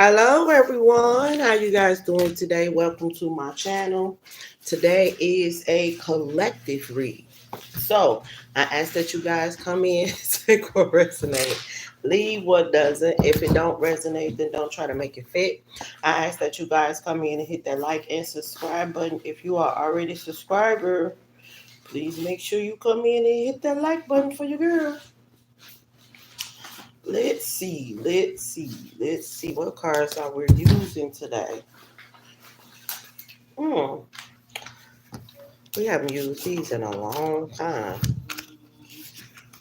Hello everyone, how you guys doing today? Welcome to my channel. Today is a collective read. So I ask that you guys come in, take what resonate, leave what doesn't. If it don't resonate, then don't try to make it fit. I ask that you guys come in and hit that like and subscribe button. If you are already a subscriber, please make sure you come in and hit that like button for your girl. Let's see what cards are we using today. Hmm, we haven't used these in a long time.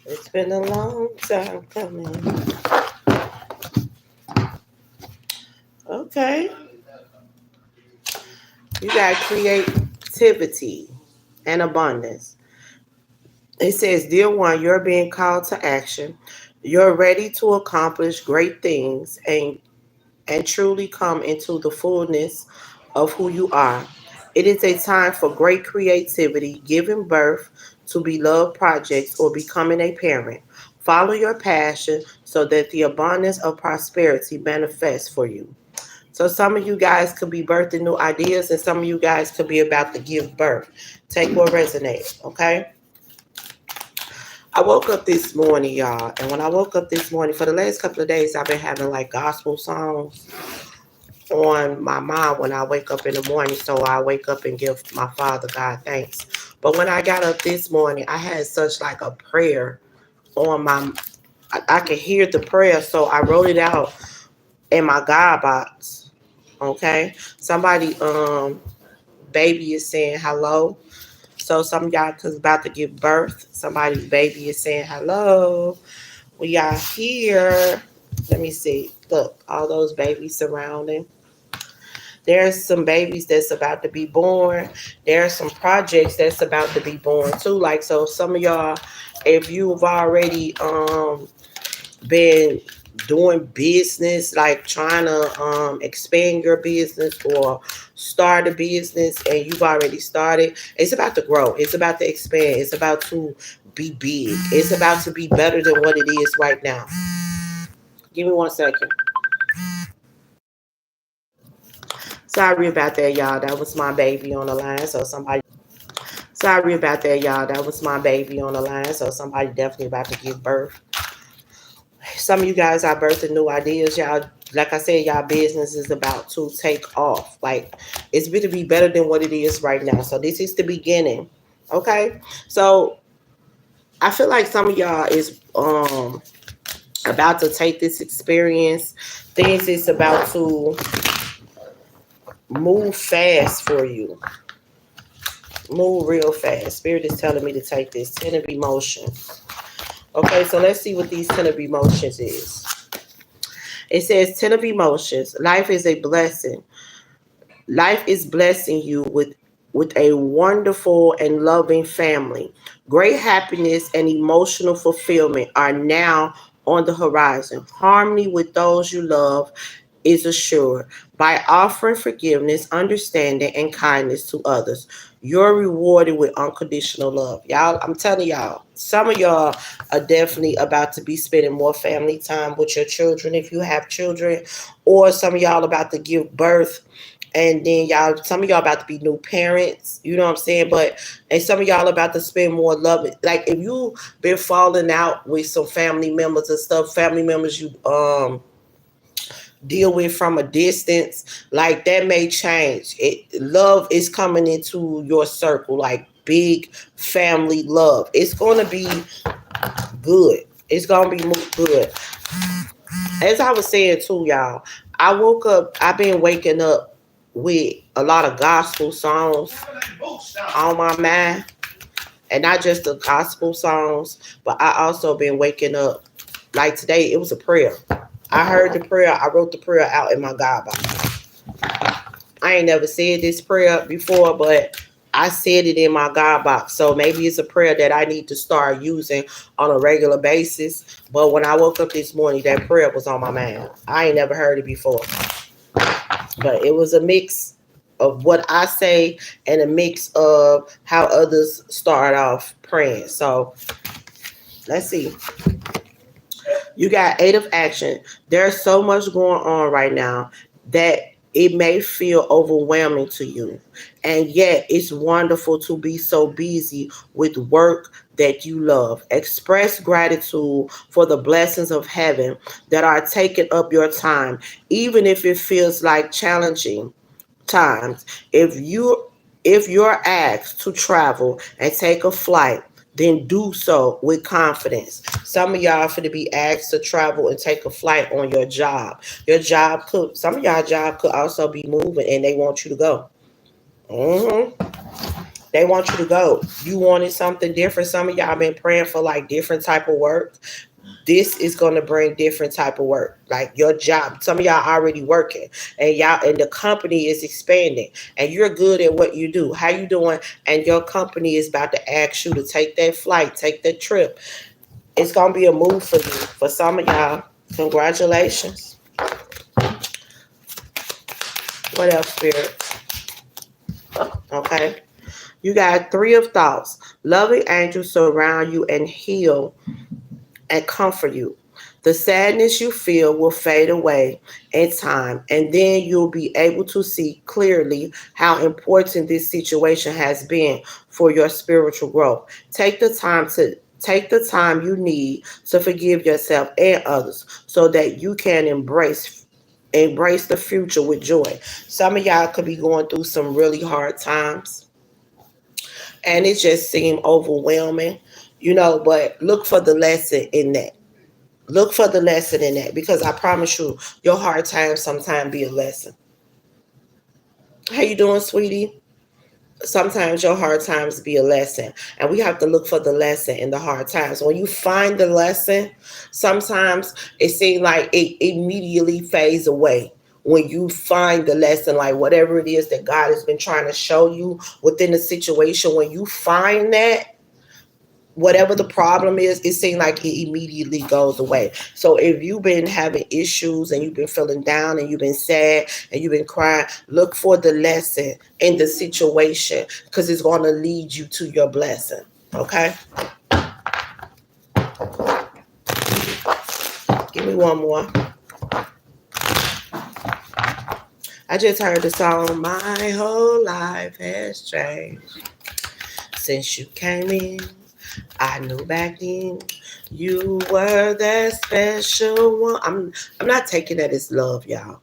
It's been a long time coming. Okay, you got creativity and abundance. It says, "Dear one, you're being called to action. You're ready to accomplish great things and truly come into the fullness of who you are. It is a time for great creativity, giving birth to beloved projects or becoming a parent. Follow your passion so that the abundance of prosperity manifests for you." So some of you guys could be birthing new ideas and some of you guys could be about to give birth. Take what resonates, okay? I woke up this morning, y'all, and when I woke up this morning, for the last couple of days, I've been having like gospel songs on my mind when I wake up in the morning. So I wake up and give my Father God thanks. But when I got up this morning, I had such like a prayer on my, I could hear the prayer. So I wrote it out in my God box. Okay. Somebody, baby is saying hello. So some of y'all is about to give birth. Somebody's baby is saying hello. We are here. Let me see. Look, all those babies surrounding. There's some babies that's about to be born. There are some projects that's about to be born too. Like, so some of y'all, if you've already been doing business, like trying to expand your business or start a business and you've already started, it's about to grow. It's about to expand. It's about to be big. It's about to be better than what it is right now. Give me 1 second. Sorry about that, y'all. That was my baby on the line. So somebody. Sorry about that, y'all. That was my baby on the line. So somebody definitely about to give birth. Some of you guys are birthing new ideas. Y'all, like I said, y'all business is about to take off. Like, it's going to be better than what it is right now. So this is the beginning. Okay. So I feel like some of y'all is about to take this experience. Things is about to move fast for you. Move real fast. Spirit is telling me to take this 10 of emotions. Okay, so let's see what these 10 of emotions is. It says 10 of emotions. Life is a blessing. Life is blessing you with a wonderful and loving family. Great happiness and emotional fulfillment are now on the horizon. Harmony with those you love is assured by offering forgiveness, understanding, and kindness to others. You're rewarded with unconditional love. Y'all, I'm telling y'all, some of y'all are definitely about to be spending more family time with your children if you have children, or some of y'all about to give birth. And then y'all, some of y'all about to be new parents, you know what I'm saying? But and some of y'all about to spend more love. Like if you been falling out with some family members and stuff, family members you deal with from a distance, like that may change. Love is coming into your circle, like big family love. It's gonna be good. It's gonna be good. As I was saying too, y'all, I woke up. I've been waking up with a lot of gospel songs on my mind, and not just the gospel songs, but I also been waking up. Like today, it was a prayer. I heard the prayer. I wrote the prayer out in my God Bible. I ain't never said this prayer before, but I said it in my God box. So maybe it's a prayer that I need to start using on a regular basis. But when I woke up this morning, that prayer was on my mind. I ain't never heard it before. But it was a mix of what I say and a mix of how others start off praying. So let's see. You got 8 of action. There's so much going on right now that it may feel overwhelming to you. And yet, it's wonderful to be so busy with work that you love. Express gratitude for the blessings of heaven that are taking up your time, even if it feels like challenging times. If you're asked to travel and take a flight, then do so with confidence. Some of y'all finna be asked to travel and take a flight on your job. Your job could some of y'all job could also be moving and they want you to go. hmm They want you to go. You wanted something different. Some of y'all been praying for like different type of work. This is going to bring different type of work, like your job. Some of y'all already working, and the company is expanding, and you're good at what you do. How you doing? And your company is about to ask you to take that flight, take that trip. It's going to be a move for you. For some of y'all, congratulations. What else, spirit? Okay. You got 3 of thoughts. Loving angels surround you and heal and comfort you. The sadness you feel will fade away in time, and then you'll be able to see clearly how important this situation has been for your spiritual growth. Take the time you need to forgive yourself and others so that you can embrace the future with joy. Some of y'all could be going through some really hard times and it just seemed overwhelming, but look for the lesson in that. Look for the lesson in that because I promise you, your hard times sometimes be a lesson. How you doing, sweetie? Sometimes your hard times be a lesson, and we have to look for the lesson in the hard times. When you find the lesson, sometimes it seems like it immediately fades away. When you find the lesson, like whatever it is that God has been trying to show you within the situation, when you find that, whatever the problem is, it seems like it immediately goes away. So if you've been having issues and you've been feeling down and you've been sad and you've been crying, look for the lesson in the situation because it's going to lead you to your blessing. Okay? Give me one more. I just heard the song, My Whole Life Has Changed Since You Came In. I knew back then you were that special one. I'm not taking that as love, y'all.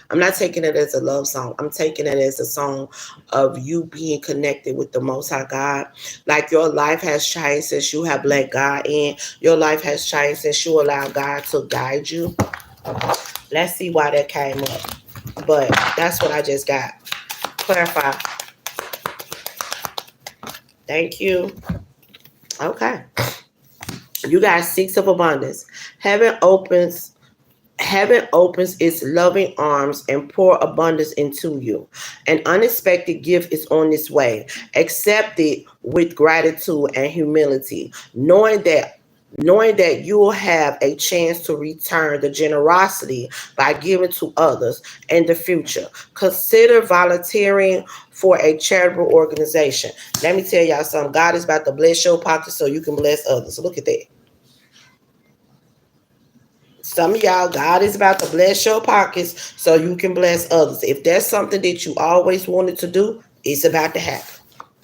I'm not taking it as a love song. I'm taking it as a song of you being connected with the Most High God. Like your life has changed since you have let God in. Your life has changed since you allow God to guide you. Let's see why that came up. But that's what I just got. Clarify. Thank you. Okay. You got 6 of abundance. Heaven opens its loving arms and pour abundance into you. An unexpected gift is on its way. Accept it with gratitude and humility, knowing that you will have a chance to return the generosity by giving to others in the future. Consider volunteering for a charitable organization. Let me tell y'all something. God is about to bless your pocket so you can bless others. Look at that. Some of y'all, God is about to bless your pockets so you can bless others. If that's something that you always wanted to do, it's about to happen.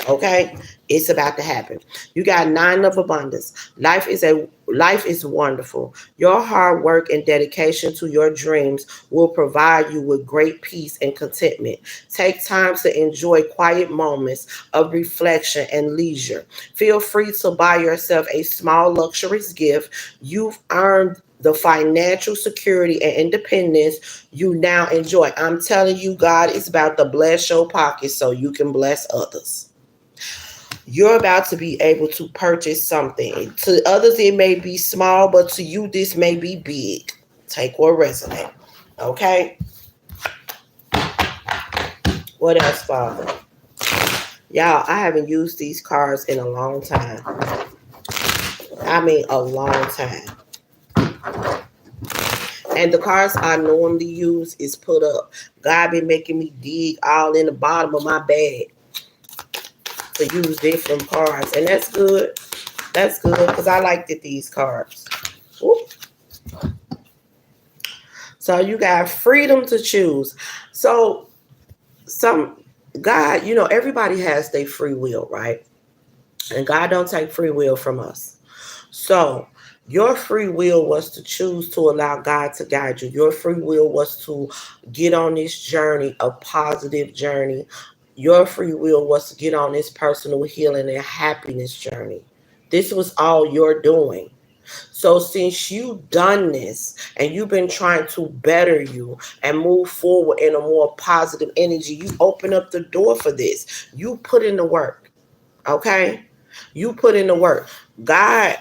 Okay? It's about to happen. You got 9 of abundance. Life is wonderful. Your hard work and dedication to your dreams will provide you with great peace and contentment. Take time to enjoy quiet moments of reflection and leisure. Feel free to buy yourself a small luxurious gift. You've earned the financial security and independence you now enjoy. I'm telling you, God is about to bless your pockets so you can bless others. You're about to be able to purchase something. To others, it may be small, but to you, this may be big. Take what resonate. Okay? What else, Father? Y'all, I haven't used these cards in a long time. I mean, a long time. And the cards I normally use is put up. God been making me dig all in the bottom of my bag to use different cards. And that's good. That's good because I liked these cards. Ooh. So you got freedom to choose. So some God, everybody has their free will, right? And God don't take free will from us. So your free will was to choose to allow God to guide you. Your free will was to get on this journey, a positive journey. Your free will was to get on this personal healing and happiness journey. This was all you're doing. So since you've done this and you've been trying to better you and move forward in a more positive energy, you open up the door for this. You put in the work. Okay? You put in the work. God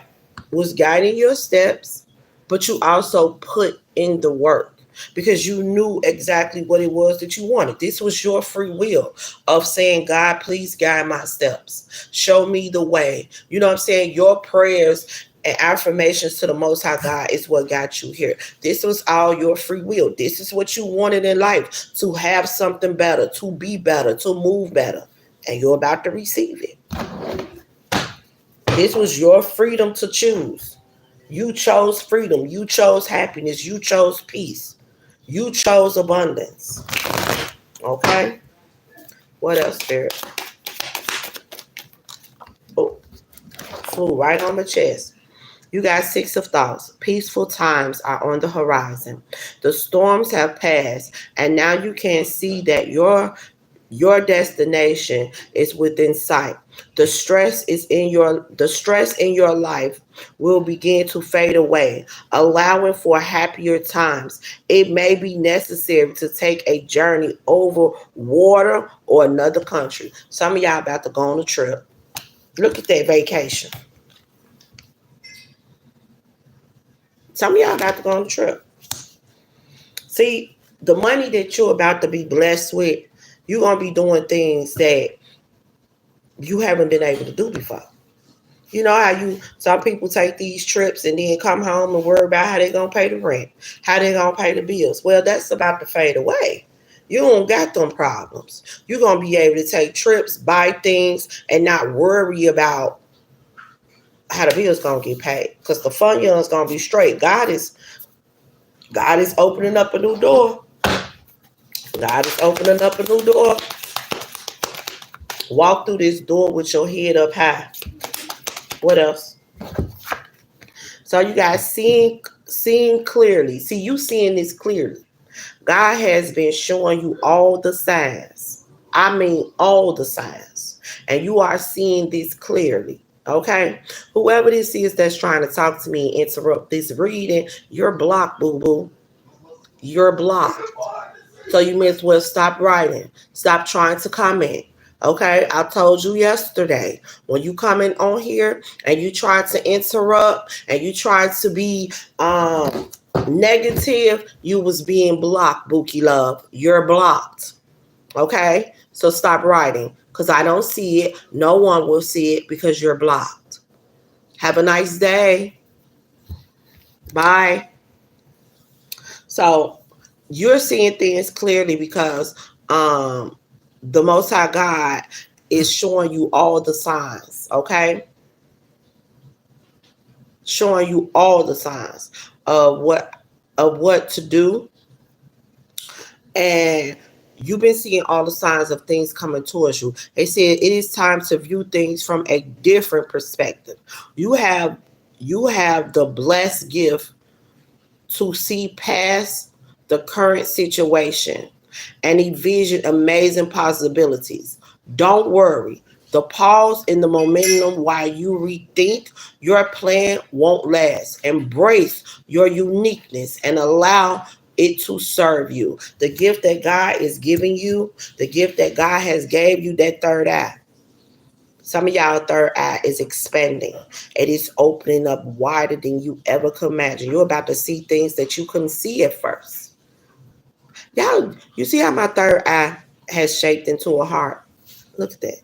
was guiding your steps, but you also put in the work because you knew exactly what it was that you wanted. This was your free will of saying, God, please guide my steps. Show me the way. You know what I'm saying? Your prayers and affirmations to the Most High God is what got you here. This was all your free will. This is what you wanted in life, to have something better, to be better, to move better. And you're about to receive it. This was your freedom to choose. You chose freedom. You chose happiness. You chose peace. You chose abundance. Okay? What else, Spirit? Oh, flew right on the chest. You got Six of Thoughts. Peaceful times are on the horizon. The storms have passed, and now you can see that your destination is within sight. The stress in your life will begin to fade away, allowing for happier times. It may be necessary to take a journey over water or another country. Some of y'all about to go on a trip. Look at that vacation. Some of y'all about to go on a trip. See, the money that you're about to be blessed with, you're going to be doing things that you haven't been able to do before. You know how some people take these trips and then come home and worry about how they're going to pay the rent, how they're going to pay the bills. Well, that's about to fade away. You don't got them problems. You're going to be able to take trips, buy things, and not worry about how the bills going to get paid, because the fund is going to be straight. God is opening up a new door. God is opening up a new door. Walk through this door with your head up high. What else? So you guys seeing clearly. See, you seeing this clearly. God has been showing you all the signs. I mean, all the signs. And you are seeing this clearly. Okay? Whoever this is that's trying to talk to me and interrupt this reading, you're blocked, boo-boo. You're blocked. So you may as well stop writing. Stop trying to comment. Okay, I told you yesterday, when you come in on here and you try to interrupt and you try to be negative, you was being blocked, Bookie Love. You're blocked. Okay, so stop writing, because I don't see it. No one will see it because you're blocked. Have a nice day. Bye. So you're seeing things clearly because the Most High God is showing you all the signs, okay? Showing you all the signs of what to do. And you've been seeing all the signs of things coming towards you. They said it is time to view things from a different perspective. You have the blessed gift to see past the current situation and envision amazing possibilities. Don't worry. The pause in the momentum while you rethink your plan won't last. Embrace your uniqueness and allow it to serve you. The gift that God is giving you, the gift that God has gave you, that third eye. Some of y'all third eye is expanding. It is opening up wider than you ever could imagine. You're about to see things that you couldn't see at first. Y'all, you see how my third eye has shaped into a heart? Look at that.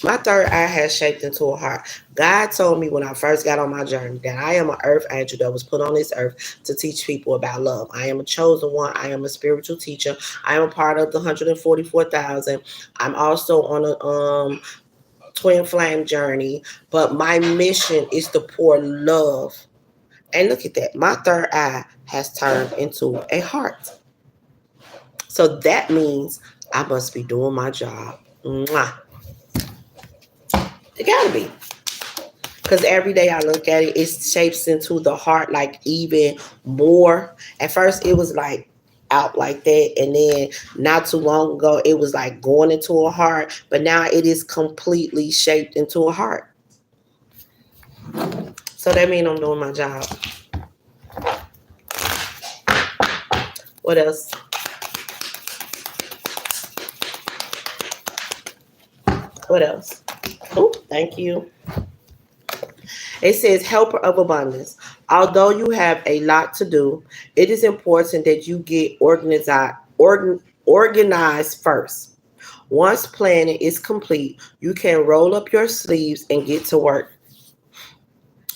My third eye has shaped into a heart. God told me when I first got on my journey that I am an earth angel that was put on this earth to teach people about love. I am a chosen one. I am a spiritual teacher. I am a part of the 144,000. I'm also on a twin flame journey, but my mission is to pour love And look at that. My third eye has turned into a heart. So that means I must be doing my job. Mwah. It gotta be. Because every day I look at it, it shapes into the heart like even more. At first, it was like out like that. And then not too long ago, it was like going into a heart. But now it is completely shaped into a heart. So that means I'm doing my job. What else? What else? Oh, thank you. It says, helper of abundance. Although you have a lot to do, it is important that you get organized first. Once planning is complete, you can roll up your sleeves and get to work.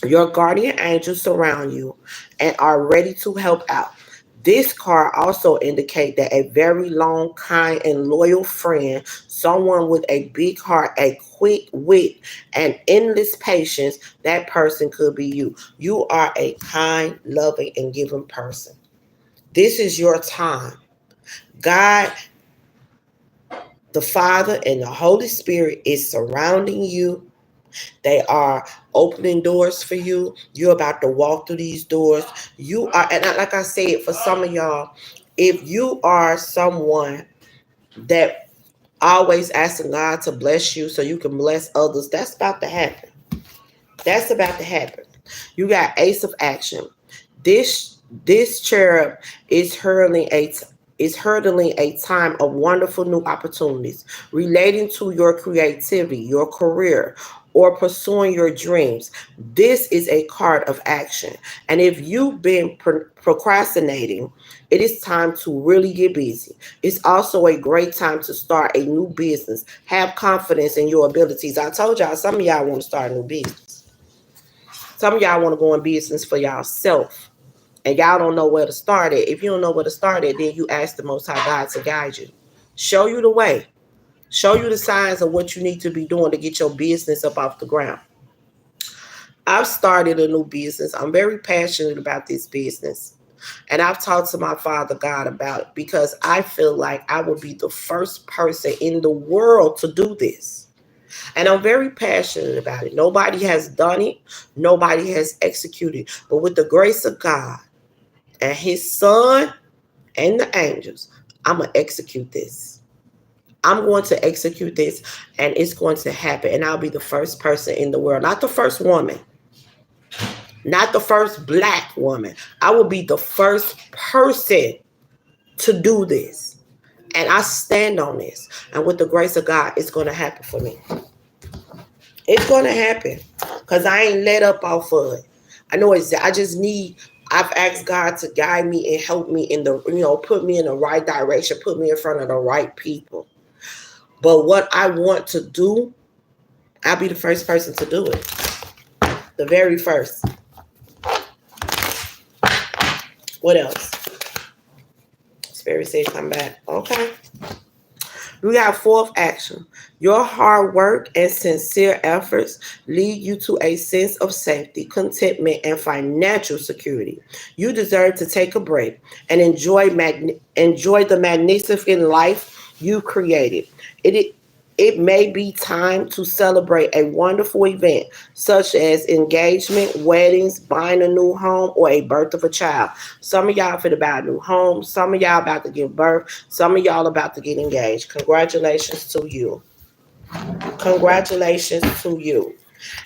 Your guardian angels surround you and are ready to help out. This card also indicates that a very long, kind, and loyal friend, someone with a big heart, a quick wit, and endless patience, that person could be you. You are a kind, loving, and giving person. This is your time. God, the Father, and the Holy Spirit is surrounding you. They are opening doors for you. You're about to walk through these doors. You are, and like I said, for some of y'all, if you are someone that always asking God to bless you so you can bless others, that's about to happen. That's about to happen. You got Ace of Action. This cherub is hurdling a time of wonderful new opportunities relating to your creativity, your career, or pursuing your dreams. This is a card of action. And if you've been procrastinating, it is time to really get busy. It's also a great time to start a new business. Have confidence in your abilities. I told y'all, some of y'all want to start a new business. Some of y'all want to go in business for yourself and y'all don't know where to start it. If you don't know where to start it, then you ask the Most High God to guide you. Show you the way. Show you the signs of what you need to be doing to get your business up off the ground. I've started a new business. I'm very passionate about this business. And I've talked to my Father God about it because I feel like I will be the first person in the world to do this. And I'm very passionate about it. Nobody has done it, nobody has executed. But with the grace of God and His Son and the angels, I'm going to execute this. I'm going to execute this and it's going to happen. And I'll be the first person in the world, not the first woman, not the first black woman. I will be the first person to do this. And I stand on this. And with the grace of God, it's going to happen for me. It's going to happen because I ain't let up off of it. I just need, I've asked God to guide me and help me in the, put me in the right direction, put me in front of the right people. But what I want to do, I'll be the first person to do it. The very first. What else? Spirit said come back. Okay. We got fourth action. Your hard work and sincere efforts lead you to a sense of safety, contentment, and financial security. You deserve to take a break and enjoy the magnificent life you created. It may be time to celebrate a wonderful event such as engagement, weddings, buying a new home, or a birth of a child. Some of y'all finna buy a new home. Some of y'all about to give birth. Some of y'all about to get engaged. Congratulations to you. Congratulations to you.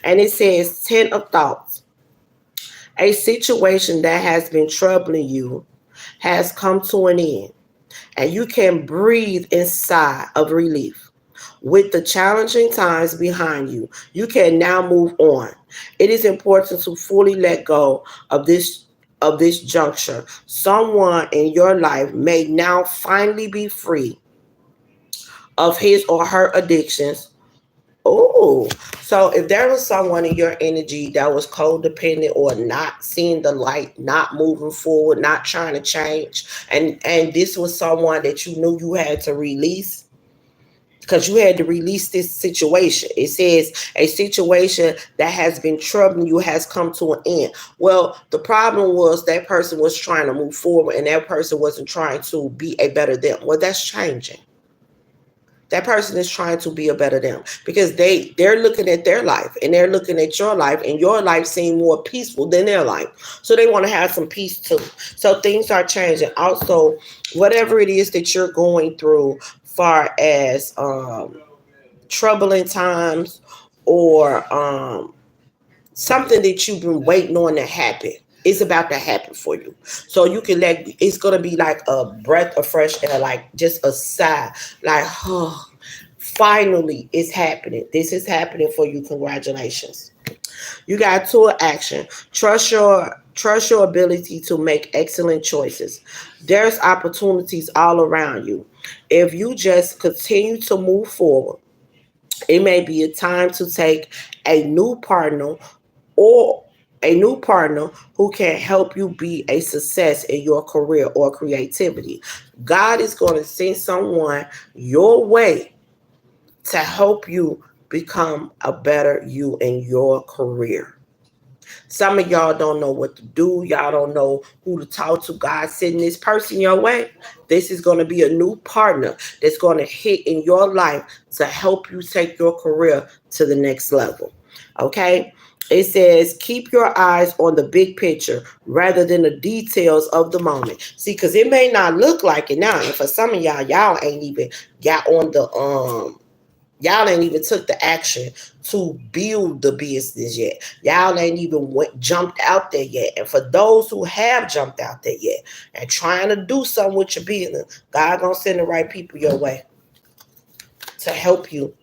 And it says 10 of thoughts. A situation that has been troubling you has come to an end, and you can breathe in sigh of relief. With the challenging times behind you, you can now move on. It is important to fully let go of this juncture. Someone in your life may now finally be free of his or her addictions. Oh, so if there was someone in your energy that was codependent or not seeing the light, not moving forward, not trying to change, and this was someone that you knew you had to release, because you had to release this situation. It says a situation that has been troubling you has come to an end. Well, the problem was that person was trying to move forward and that person wasn't trying to be a better them. Well, that's changing. That person is trying to be a better them because they're looking at their life and they're looking at your life, and your life seems more peaceful than their life. So they want to have some peace too. So things are changing. Also, whatever it is that you're going through, far as troubling times or something that you've been waiting on to happen, it's about to happen for you. So you can let it's gonna be like a breath of fresh air, like just a sigh, like oh, finally it's happening. This is happening for you. Congratulations. You got to action. Trust your ability to make excellent choices. There's opportunities all around you. If you just continue to move forward, it may be a time to take a new partner or a new partner who can help you be a success in your career or creativity. God is going to send someone your way to help you become a better you in your career. Some of y'all don't know what to do. Y'all don't know who to talk to. God sending this person your way. This is going to be a new partner that's going to hit in your life to help you take your career to the next level. Okay? It says, keep your eyes on the big picture rather than the details of the moment. See, because it may not look like it now. And for some of y'all ain't even got on the y'all ain't even took the action to build the business yet. Y'all ain't even jumped out there yet. And for those who have jumped out there yet and trying to do something with your business, God gonna send the right people your way to help you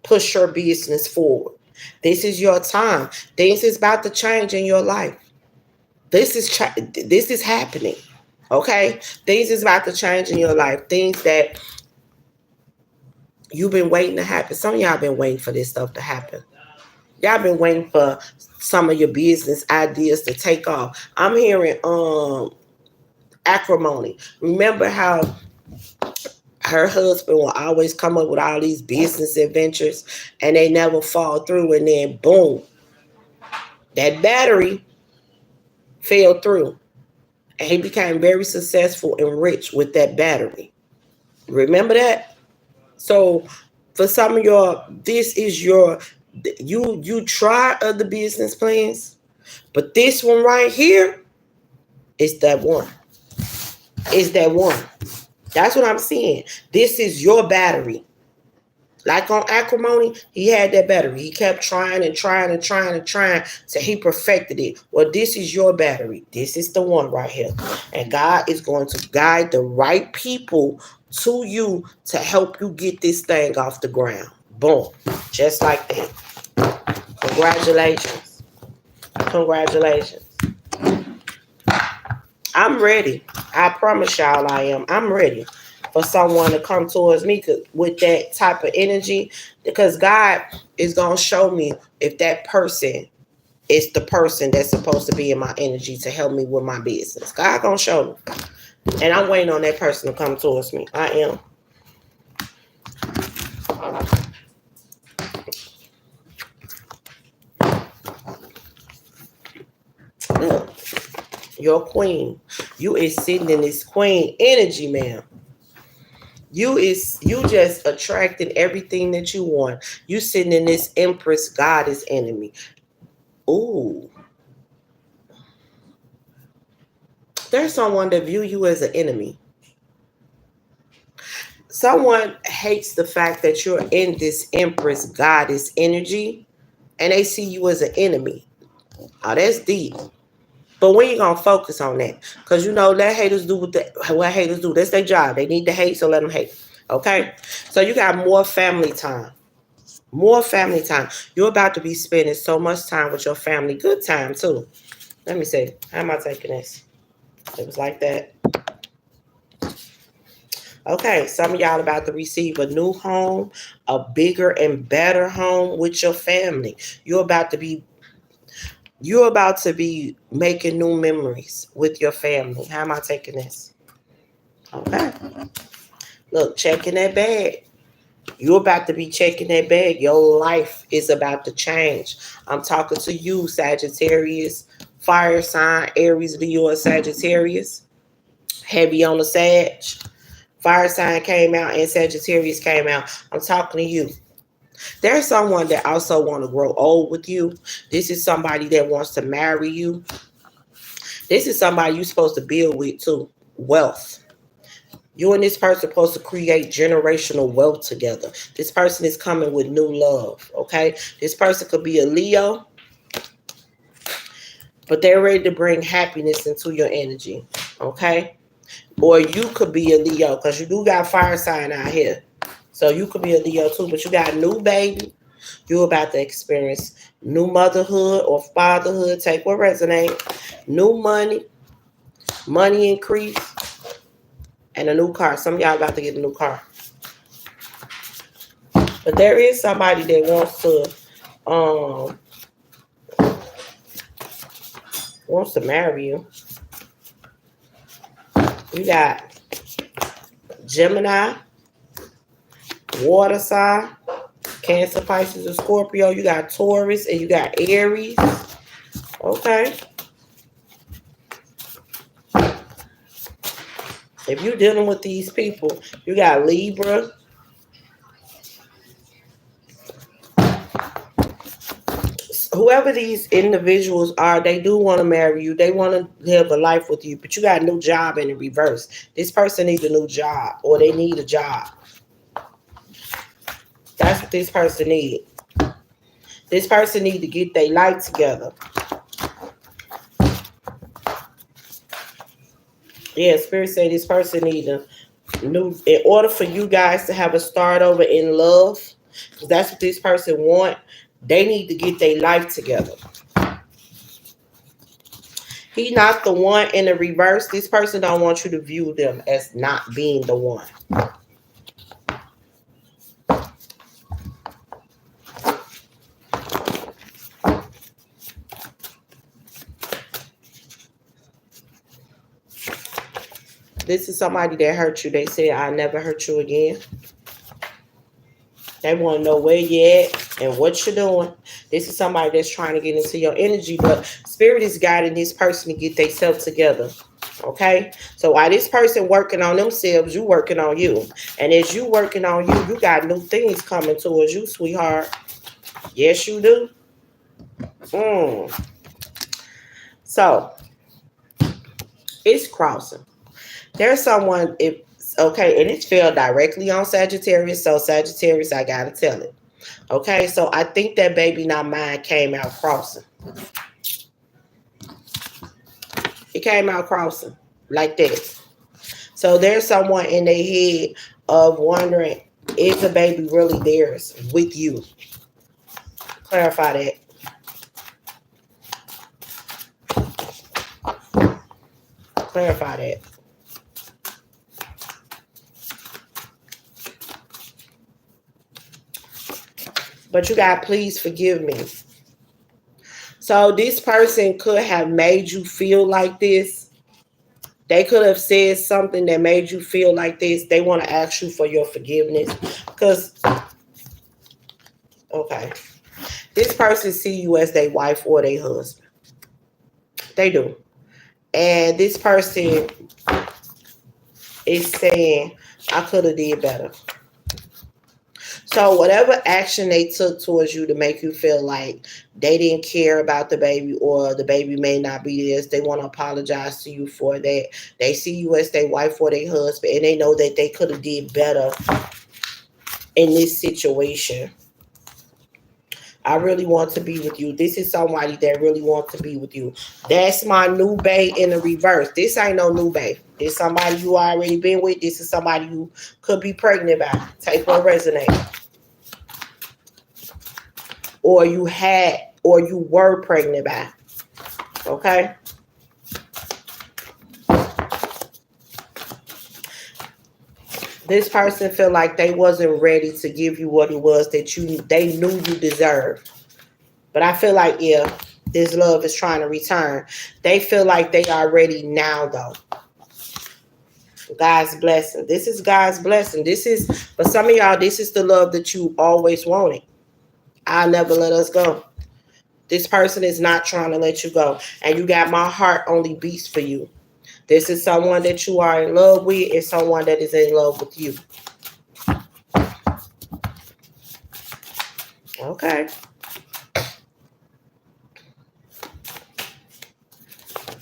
push your business forward. This is your time. Things is about to change in your life. This is happening. Okay? Things is about to change in your life. Things that you've been waiting to happen. Some of y'all been waiting for this stuff to happen. Y'all been waiting for some of your business ideas to take off. I'm hearing acrimony. Remember how her husband will always come up with all these business adventures and they never fall through, and then boom, that battery fell through and he became very successful and rich with that battery. Remember that? So for some of y'all, this is your you try other business plans, but this one right here is that one. Is that one. That's what I'm saying. This is your battery. Like on acrimony, he had that battery. He kept trying and trying and trying and trying till he perfected it. Well, this is your battery. This is the one right here. And God is going to guide the right people to you to help you get this thing off the ground. Boom. Just like that. Congratulations. Congratulations. I'm ready. I promise y'all I am. I'm ready for someone to come towards me with that type of energy, because God is going to show me if that person is the person that's supposed to be in my energy to help me with my business. God going to show me. And I'm waiting on that person to come towards me. I am. Look, your queen. You is sitting in this queen energy, man. You just attracting everything that you want. You sitting in this empress goddess enemy. Ooh. There's someone that view you as an enemy. Someone hates the fact that you're in this empress goddess energy and they see you as an enemy. Oh, that's deep. But when you gonna focus on that? Because let haters do what haters do. That's their job. They need to hate, so let them hate. Okay? So you got more family time. More family time. You're about to be spending so much time with your family. Good time too. Let me see. How am I taking this? It was like that. Okay, some of y'all about to receive a new home, a bigger and better home with your family. You're about to be making new memories with your family. How am I taking this? Okay. Look, checking that bag. You're about to be checking that bag. Your life is about to change. I'm talking to you, Sagittarius, fire sign, Aries, Leo, and Sagittarius. Heavy on the Sag. Fire sign came out and Sagittarius came out. I'm talking to you. There's someone that also want to grow old with you. This is somebody that wants to marry you. This is somebody you're supposed to build with too. Wealth. You and this person are supposed to create generational wealth together. This person is coming with new love, okay? This person could be a Leo, but they're ready to bring happiness into your energy, okay? Or you could be a Leo, because you do got fire sign out here. So you could be a Leo too, but you got a new baby. You're about to experience new motherhood or fatherhood. Take what resonates. New money, money increase, and a new car. Some of y'all about to get a new car. But there is somebody that wants to marry you. You got Gemini, water sign, Cancer, Pisces, or Scorpio. You got Taurus and you got Aries. Okay. If you're dealing with these people, you got Libra. Whoever these individuals are, they do want to marry you. They want to live a life with you, but you got a new job in the reverse. This person needs a new job, or they need a job. That's what this person needs. This person needs to get their life together. Yeah, Spirit say this person needs a new, in order for you guys to have a start over in love, because that's what this person want. They need to get their life together. He not the one in the reverse. This person don't want you to view them as not being the one. This is somebody that hurt you. They say, I'll never hurt you again. They want to know where you're at and what you're doing. This is somebody that's trying to get into your energy, but Spirit is guiding this person to get themselves together. Okay? So while this person working on themselves, you working on you. And as you working on you, you got new things coming towards you, sweetheart. Yes, you do. So, it's crossing. There's someone, okay, and it fell directly on Sagittarius. So Sagittarius, I gotta tell it. Okay, so I think that baby not mine came out crossing. It came out crossing like this. So there's someone in their head of wondering, is the baby really theirs with you? Clarify that. Clarify that. But you got, please forgive me. So this person could have made you feel like this. They could have said something that made you feel like this. They want to ask you for your forgiveness. Because, okay, this person see you as their wife or their husband. They do. And this person is saying, I could have did better. So whatever action they took towards you to make you feel like they didn't care about the baby or the baby may not be theirs, they want to apologize to you for that. They see you as their wife or their husband, and they know that they could have did better in this situation. I really want to be with you. This is somebody that really wants to be with you. That's my new bae in the reverse. This ain't no new bae. This somebody you already been with. This is somebody you could be pregnant by. Take what resonates. Or you had, or you were pregnant by. Okay? This person feel like they wasn't ready to give you what it was that they knew you deserved. But I feel like, yeah, this love is trying to return. They feel like they are ready now, though. God's blessing. This is God's blessing. This is, for some of y'all, this is the love that you always wanted. I'll never let us go. This person is not trying to let you go. And you got my heart only beats for you. This is someone that you are in love with and someone that is in love with you. Okay.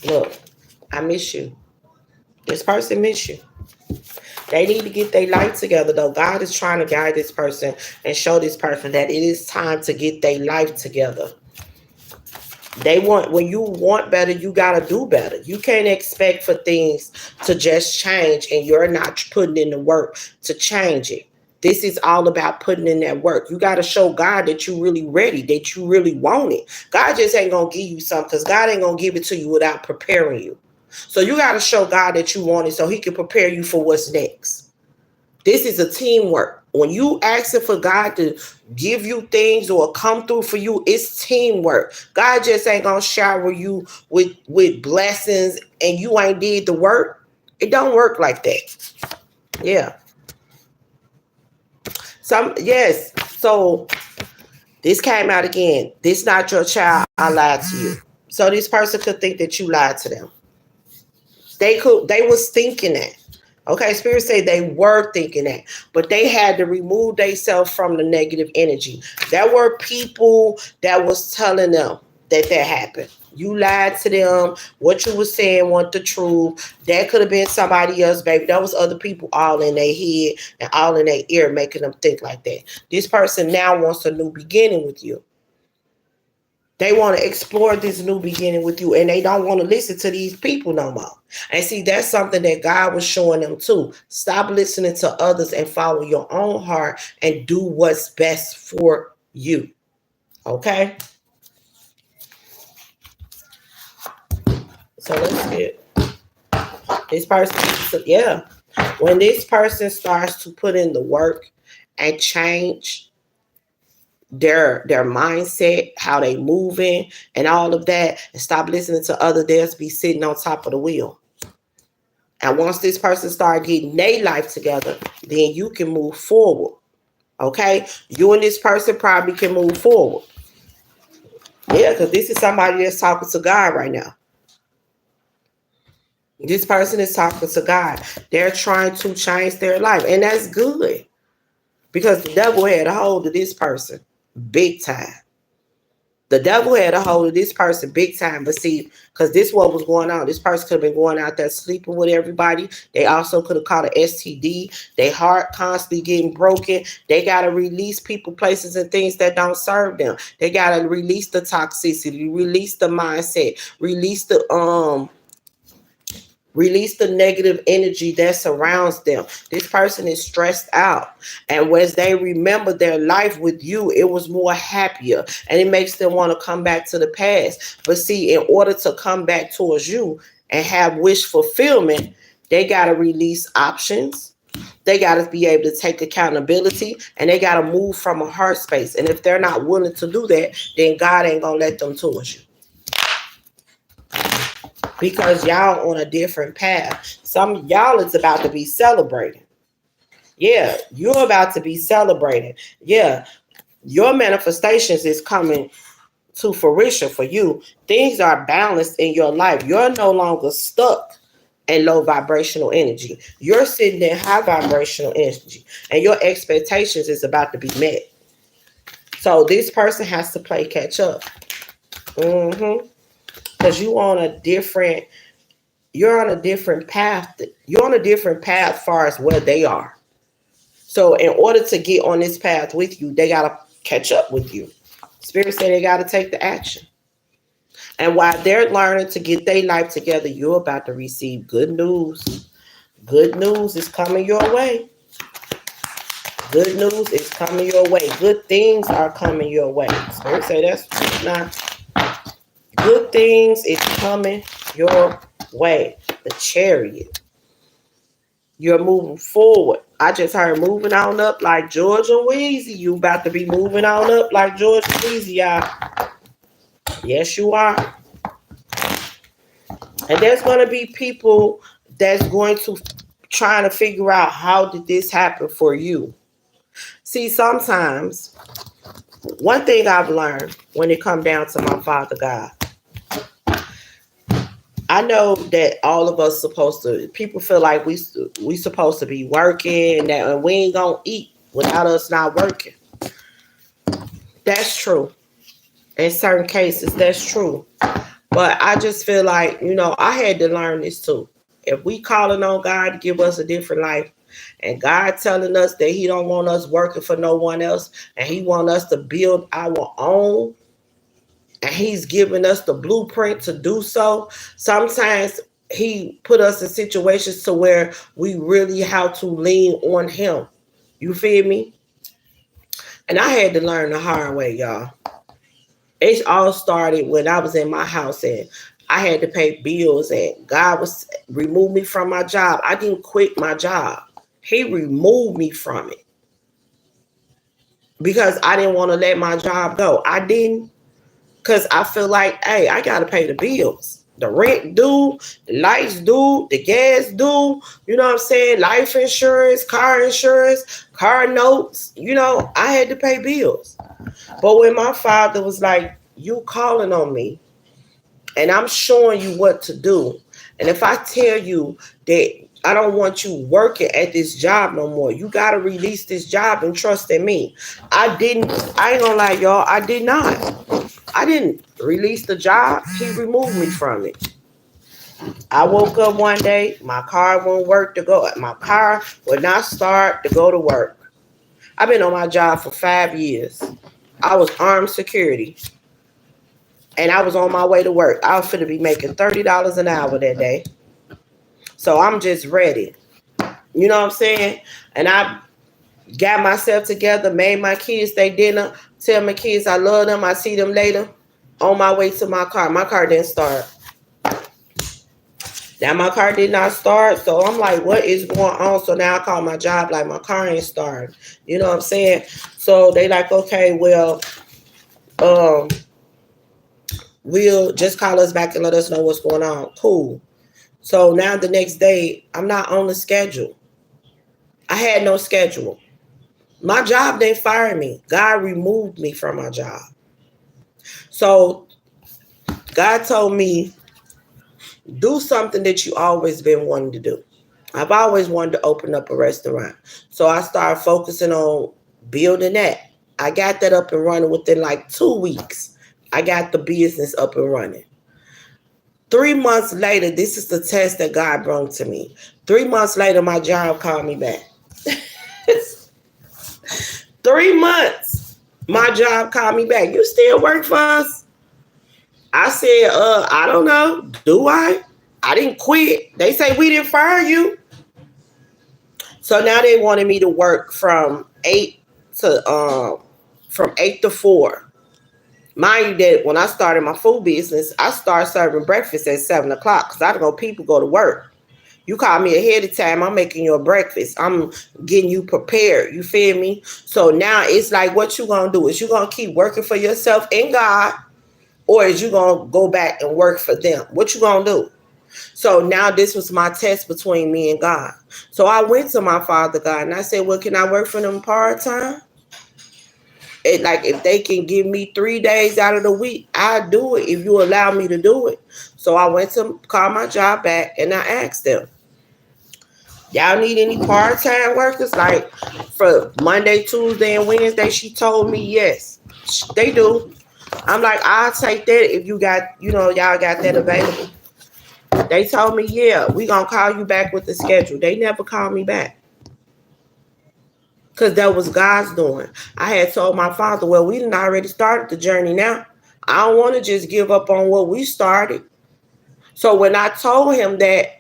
Look, I miss you. This person miss you. They need to get their life together, though. God is trying to guide this person and show this person that it is time to get their life together. When you want better, you got to do better. You can't expect for things to just change and you're not putting in the work to change it. This is all about putting in that work. You got to show God that you really ready, that you really want it. God just ain't going to give you something because God ain't going to give it to you without preparing you. So you got to show God that you want it so he can prepare you for what's next. This is a teamwork. When you asking for God to give you things or come through for you, it's teamwork. God just ain't going to shower you with blessings and you ain't did the work. It don't work like that. Yeah. Yes. So this came out again. This not your child. I lied to you. So this person could think that you lied to them. They was thinking that. Okay, Spirit say they were thinking that, but they had to remove themselves from the negative energy. There were people that was telling them that happened. You lied to them. What you was saying wasn't the truth. That could have been somebody else, baby. That was other people all in their head and all in their ear making them think like that. This person now wants a new beginning with you. They want to explore this new beginning with you and they don't want to listen to these people no more. And see, that's something that God was showing them too. Stop listening to others and follow your own heart and do what's best for you. Okay? So let's get this person. Yeah. When this person starts to put in the work and change their mindset, how they moving and all of that, and stop listening to others, they'll be sitting on top of the wheel. And once this person start getting their life together, then you can move forward. Okay? You and this person probably can move forward. Yeah, because this is somebody that's talking to God right now. This person is talking to God. They're trying to change their life. And that's good. Because the devil had a hold of this person big time. The devil had a hold of this person big time. But see, because this what was going on. This person could have been going out there sleeping with everybody. They also could have caught an STD. Their heart constantly getting broken. They got to release people, places, and things that don't serve them. They got to release the toxicity, release the mindset, release the negative energy that surrounds them. This person is stressed out. And as they remember their life with you, it was more happier. And it makes them want to come back to the past. But see, in order to come back towards you and have wish fulfillment, they got to release options. They got to be able to take accountability. And they got to move from a heart space. And if they're not willing to do that, then God ain't going to let them towards you. Because y'all on a different path. Some of y'all is about to be celebrating. Yeah, you're about to be celebrating. Yeah, your manifestations is coming to fruition for you. Things are balanced in your life. You're no longer stuck in low vibrational energy. You're sitting in high vibrational energy. And your expectations is about to be met. So this person has to play catch up. Because you're on a different path. You're on a different path as far as where they are. So in order to get on this path with you, they got to catch up with you. Spirit say they got to take the action. And while they're learning to get their life together, you're about to receive good news. Good news is coming your way. Good news is coming your way. Good things are coming your way. Spirit say that's not. Good things is coming your way. The Chariot. You're moving forward. I just heard moving on up like George and Weezy. You about to be moving on up like George and Weezy, y'all. Yes, you are. And there's going to be people that's going to trying to figure out how did this happen for you. See, sometimes one thing I've learned when it comes down to my Father God, I know that all of us supposed to. People feel like we supposed to be working and we ain't gonna eat without us not working. That's true. In certain cases, that's true. But I just feel like, I had to learn this too. If we calling on God to give us a different life, and God telling us that He don't want us working for no one else, and He want us to build our own, and He's giving us the blueprint to do so, sometimes He put us in situations to where we really have to lean on Him. You feel me? And I had to learn the hard way, y'all. It all started when I was in my house and I had to pay bills and God was remove me from my job. I didn't quit my job. He removed me from it because I didn't want to let my job go. I didn't, because I feel like, hey, I got to pay the bills. The rent due, the lights due, the gas due, you know what I'm saying? Life insurance, car notes, I had to pay bills. But when my Father was like, you calling on me and I'm showing you what to do. And if I tell you that I don't want you working at this job no more, you got to release this job and trust in me. I ain't gonna lie, y'all, I did not. I didn't release the job. He removed me from it. I woke up one day, my car won't work to go. My car would not start to go to work. I've been on my job for 5 years. I was armed security. And I was on my way to work. I was finna be making $30 an hour that day. So I'm just ready. You know what I'm saying? And I got myself together, made my kids their dinner, tell my kids I love them, I see them later. On my way to my car. My car didn't start. Now my car did not start. So I'm like, what is going on? So now I call my job like my car ain't started. You know what I'm saying? So they like, okay, well, we'll just call us back and let us know what's going on. Cool. So now the next day, I'm not on the schedule. I had no schedule. My job didn't fire me. God removed me from my job. So God told me, do something that you always been wanting to do. I've always wanted to open up a restaurant. So I started focusing on building that. I got that up and running within like 2 weeks. I got the business up and running. 3 months later, this is the test that God brought to me. 3 months later, my job called me back. 3 months, my job called me back. You still work for us? I said, I don't know. Do I? I didn't quit. They say we didn't fire you. So now they wanted me to work from 8 to 4. Mind you that when I started my food business, I started serving breakfast at 7 o'clock because I don't know people go to work. You call me ahead of time, I'm making you a breakfast. I'm getting you prepared. You feel me? So now it's like, what you gonna do? Is you gonna keep working for yourself and God, or is you gonna go back and work for them? What you gonna do? So now this was my test between me and God. So I went to my Father God and I said, well, can I work for them part-time? Like if they can give me 3 days out of the week, I'll do it if you allow me to do it. So I went to call my job back and I asked them, y'all need any part-time workers? Like for Monday, Tuesday, and Wednesday, she told me yes, they do. I'm like, I'll take that if you got, y'all got that available. They told me, yeah, we gonna call you back with the schedule. They never called me back. Because that was God's doing. I had told my Father, well, we done already started the journey now. I don't want to just give up on what we started. So when I told him that,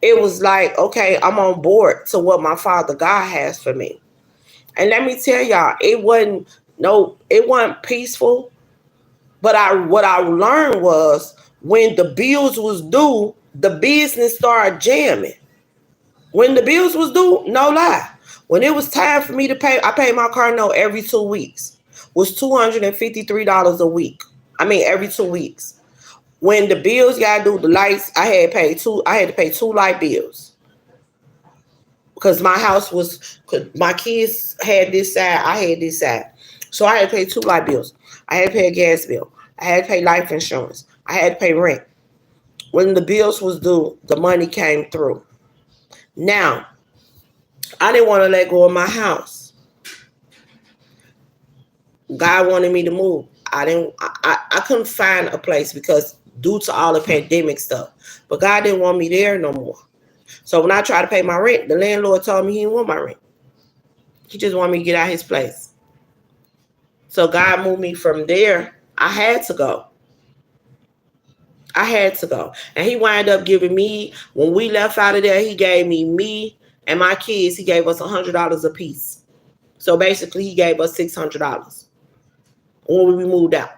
it was like, okay, I'm on board to what my Father God has for me. And let me tell y'all, it wasn't peaceful. But what I learned was when the bills was due, the business started jamming. When the bills was due, no lie. When it was time for me to pay, I paid my car note every 2 weeks. Was $253 a week. I mean, every 2 weeks. When the bills got due, the lights, I had to pay two light bills. because my house was, my kids had this side, I had this side. So I had to pay 2 light bills. I had to pay a gas bill. I had to pay life insurance. I had to pay rent. When the bills was due, the money came through. Now, I didn't want to let go of my house. God wanted me to move. I couldn't find a place because due to all the pandemic stuff. But God didn't want me there no more. So when I tried to pay my rent, the landlord told me he didn't want my rent. He just wanted me to get out of his place. So God moved me from there. I had to go. And he wound up giving me, when we left out of there, he gave me and my kids, he gave us $100 a piece. So basically he gave us $600 when we moved out.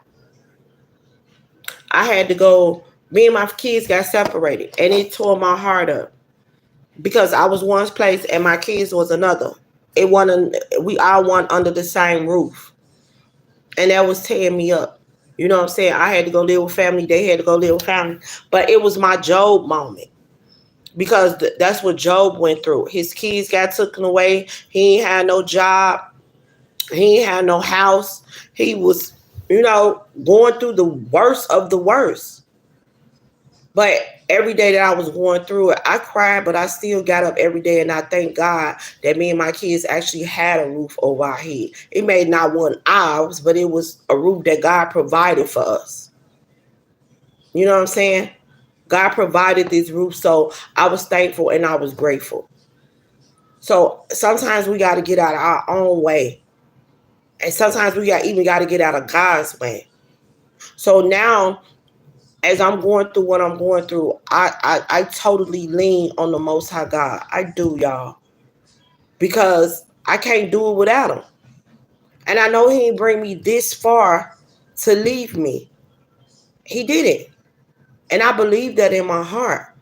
I had to go, me and my kids got separated, and it tore my heart up because I was one place and my kids was another. We all went under the same roof, and that was tearing me up. You know what I'm saying? I had to go live with family. They had to go live with family. But it was my Job moment because that's what Job went through. His kids got taken away. He ain't had no job. He ain't had no house. He was, going through the worst of the worst. But every day that I was going through it, I cried, but I still got up every day, and I thank God that me and my kids actually had a roof over our head. It may not one ours, but it was a roof that God provided for us. You know what I'm saying? God provided this roof, so I was thankful and I was grateful. So sometimes we got to get out of our own way, and sometimes we even got to get out of God's way. So now, as I'm going through what I'm going through, I totally lean on the Most High God. I do, y'all. Because I can't do it without him. And I know he didn't bring me this far to leave me. He did it. And I believe that in my heart.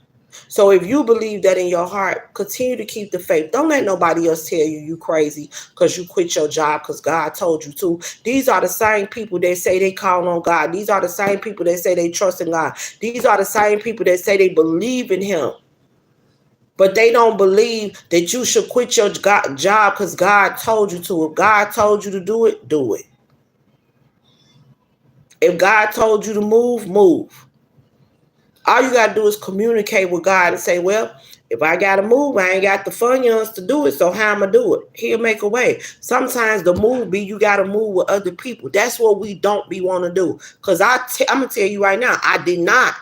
So if you believe that in your heart, continue to keep the faith. Don't let nobody else tell you crazy because you quit your job because God told you to. These are the same people that say they call on God. These are the same people that say they trust in God. These are the same people that say they believe in him. But they don't believe that you should quit your job because God told you to. If God told you to do it, do it. If God told you to move, move. All you got to do is communicate with God and say, well, if I got to move, I ain't got the funds to do it, so how am I do it? He'll make a way. Sometimes the move be you got to move with other people. That's what we don't be want to do. Because I'm going to tell you right now, I did not.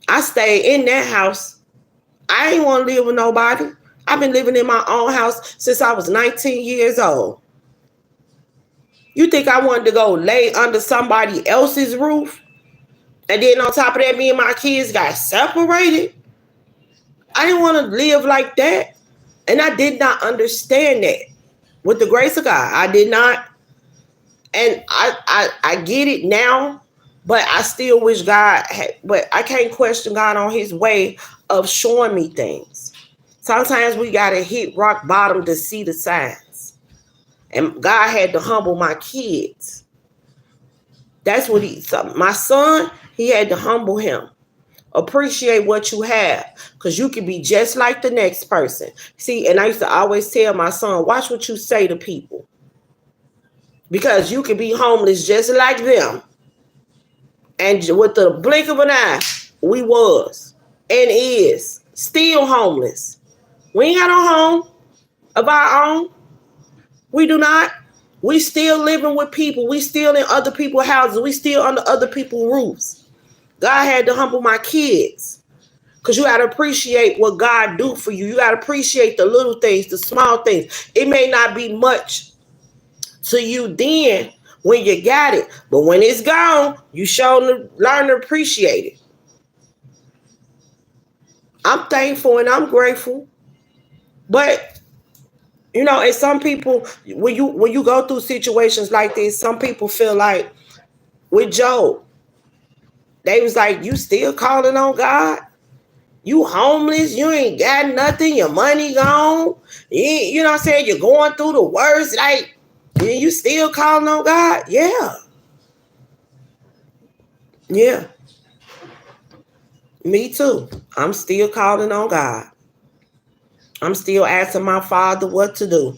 I stayed in that house. I ain't want to live with nobody. I've been living in my own house since I was 19 years old. You think I wanted to go lay under somebody else's roof? And then on top of that, me and my kids got separated. I didn't want to live like that. And I did not understand that. With the grace of God, I did not. And I get it now, but I still wish God had, but I can't question God on his way of showing me things. Sometimes we got to hit rock bottom to see the signs. And God had to humble my kids. That's what my son, he had to humble him. Appreciate what you have, because you can be just like the next person. See, and I used to always tell my son, watch what you say to people, because you can be homeless just like them. And with the blink of an eye, we was and is still homeless. We ain't got no home of our own. We do not. We still living with people. We still in other people's houses. We still under other people's roofs. God had to humble my kids, because you got to appreciate what God do for you. You got to appreciate the little things, the small things. It may not be much to you then when you got it, but when it's gone, you learn to appreciate it. I'm thankful and I'm grateful. But and some people, when you go through situations like this, some people feel like with Job, they was like, you still calling on God? You homeless, you ain't got nothing, your money gone. You know what I'm saying? You're going through the worst, like, you still calling on God? Yeah. Yeah. Me too. I'm still calling on God. I'm still asking my Father what to do.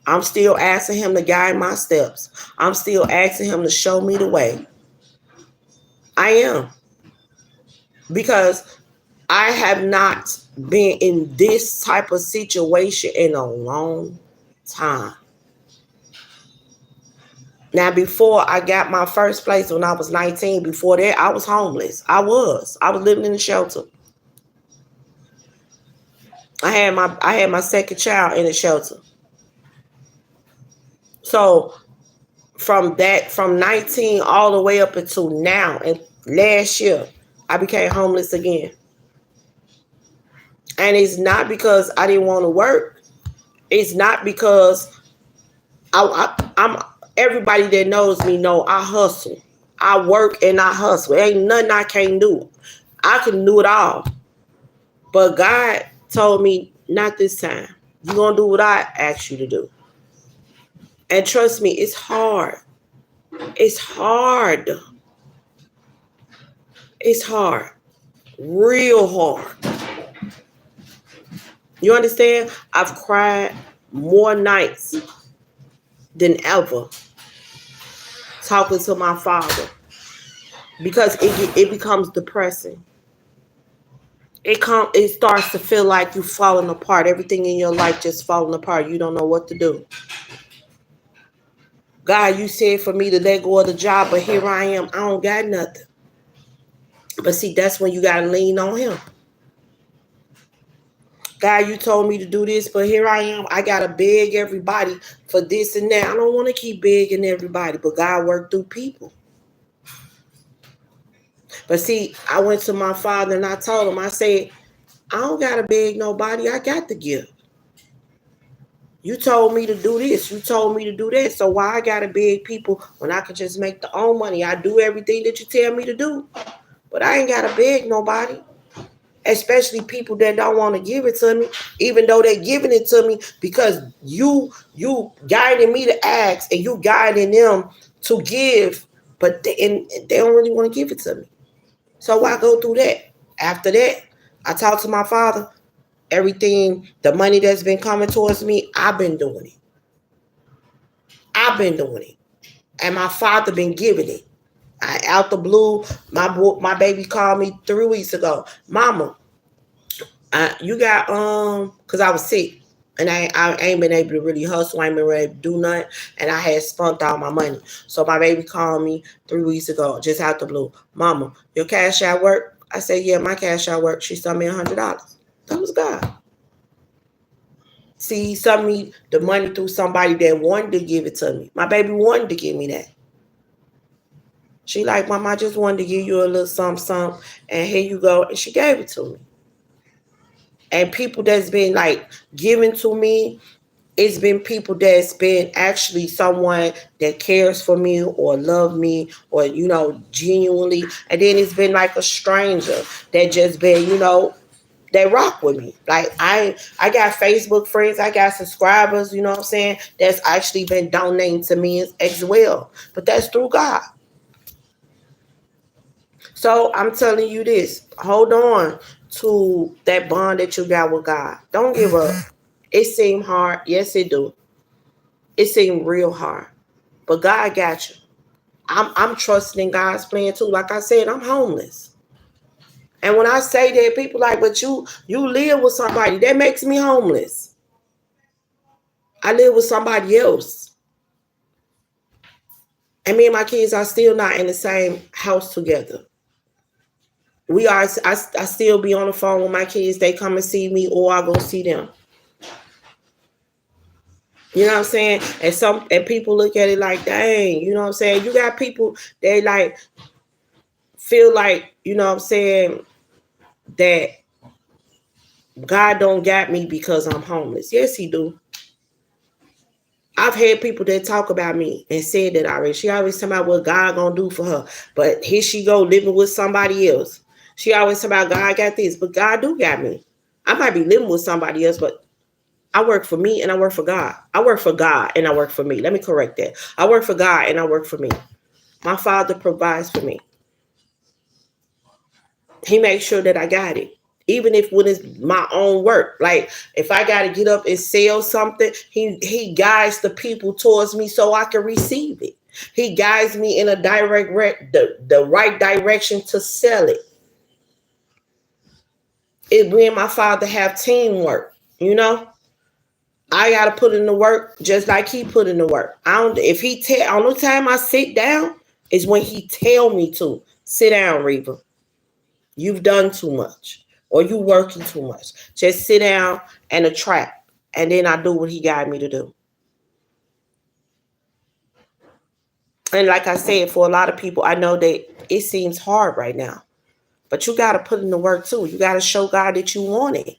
I'm still asking him to guide my steps. I'm still asking him to show me the way. I am. Because I have not been in this type of situation in a long time. Now, before I got my first place when I was 19, before that, I was homeless. I was living in a shelter. I had my second child in a shelter. So from 19 all the way up until now, and last year, I became homeless again. And it's not because I didn't want to work. It's not because I'm everybody that knows me know I hustle. I work and I hustle. Ain't nothing I can't do. I can do it all. But God told me, not this time. You're going to do what I asked you to do. And trust me, it's hard. It's hard. It's hard. Real hard. You understand? I've cried more nights than ever talking to my Father, because it becomes depressing. It starts to feel like you're falling apart. Everything in your life just falling apart. You don't know what to do. God, you said for me to let go of the job, but here I am. I don't got nothing. But see, that's when you got to lean on him. God, you told me to do this, but here I am. I got to beg everybody for this and that. I don't want to keep begging everybody, but God worked through people. But see, I went to my Father and I told him, I said, I don't got to beg nobody. I got to give. You told me to do this. You told me to do that. So why I got to beg people when I could just make the own money? I do everything that you tell me to do, but I ain't got to beg nobody. Especially people that don't want to give it to me, even though they're giving it to me because you guiding me to ask and you guiding them to give, but they don't really want to give it to me. So why go through that? After that, I talked to my Father. Everything, the money that's been coming towards me, I've been doing it. I've been doing it. And my Father been giving it. Out the blue, my baby called me 3 weeks ago. Mama, you got because I was sick and I ain't been able to really hustle. I ain't been ready to do nothing, and I had spent all my money. So my baby called me 3 weeks ago, just out the blue. Mama, your cash out work? I said, yeah, my cash out work. She sent me $100. That was God. See, he sent me the money through somebody that wanted to give it to me. My baby wanted to give me that. She like, Mom, I just wanted to give you a little something, and here you go. And she gave it to me. And people that's been like given to me, it's been people that's been actually someone that cares for me or love me or, genuinely. And then it's been like a stranger that just been, they rock with me. Like I got Facebook friends, I got subscribers, you know what I'm saying, that's actually been donating to me as well. But that's through God. So I'm telling you this, hold on to that bond that you got with God. Don't give up. It seemed hard. Yes, it do. It seemed real hard. But God got you. I'm trusting in God's plan too. Like I said, I'm homeless. And when I say that, people like, but you live with somebody. That makes me homeless. I live with somebody else. And me and my kids are still not in the same house together. I still be on the phone with my kids. They come and see me or I go see them. You know what I'm saying? And people look at it like, dang, you know what I'm saying? You got people, they like feel like, you know what I'm saying, that God don't got me because I'm homeless. Yes, he do. I've had people that talk about me and said that already. She always talk about what God gonna do for her. But here she go living with somebody else. She always talk about God got this, but God do got me. I might be living with somebody else, but I work for me and I work for God. I work for God and I work for me. Let me correct that. I work for God and I work for me. My Father provides for me. He makes sure that I got it. Even if when it's my own work, like if I got to get up and sell something, he guides the people towards me so I can receive it. He guides me in a the right direction to sell it. Me and my father have teamwork, you know. I gotta put in the work just like he put in the work. I don't. If he tell, only time I sit down is when he tell me to sit down, Reba. You've done too much, or you working too much. Just sit down and attract, and then I do what he got me to do. And like I said, for a lot of people, I know that it seems hard right now, but you gotta put in the work too. You gotta show God that you want it.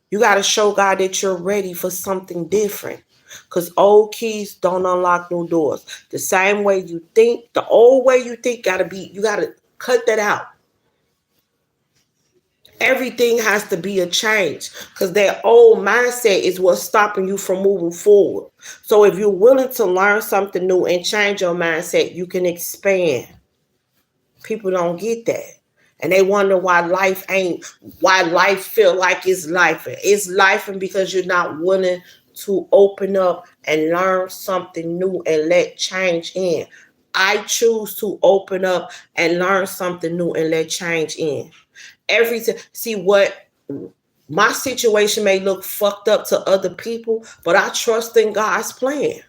You gotta show God that you're ready for something different. Because old keys don't unlock new doors. The same way you think, the old way you think you gotta cut that out. Everything has to be a change because that old mindset is what's stopping you from moving forward. So if you're willing to learn something new and change your mindset, you can expand. People don't get that. And they wonder why life feel like it's life. It's life because you're not willing to open up and learn something new and let change in. I choose to open up and learn something new and let change in. Everything. See what my situation may look fucked up to other people, but I trust in God's plan.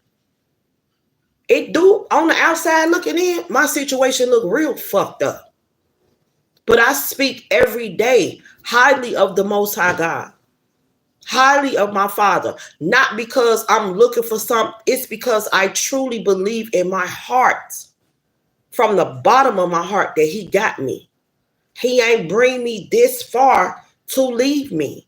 It do on the outside looking in, my situation look real fucked up. But I speak every day highly of the Most High God, highly of my Father, not because I'm looking for something. It's because I truly believe in my heart, from the bottom of my heart, that He got me. He ain't bring me this far to leave me.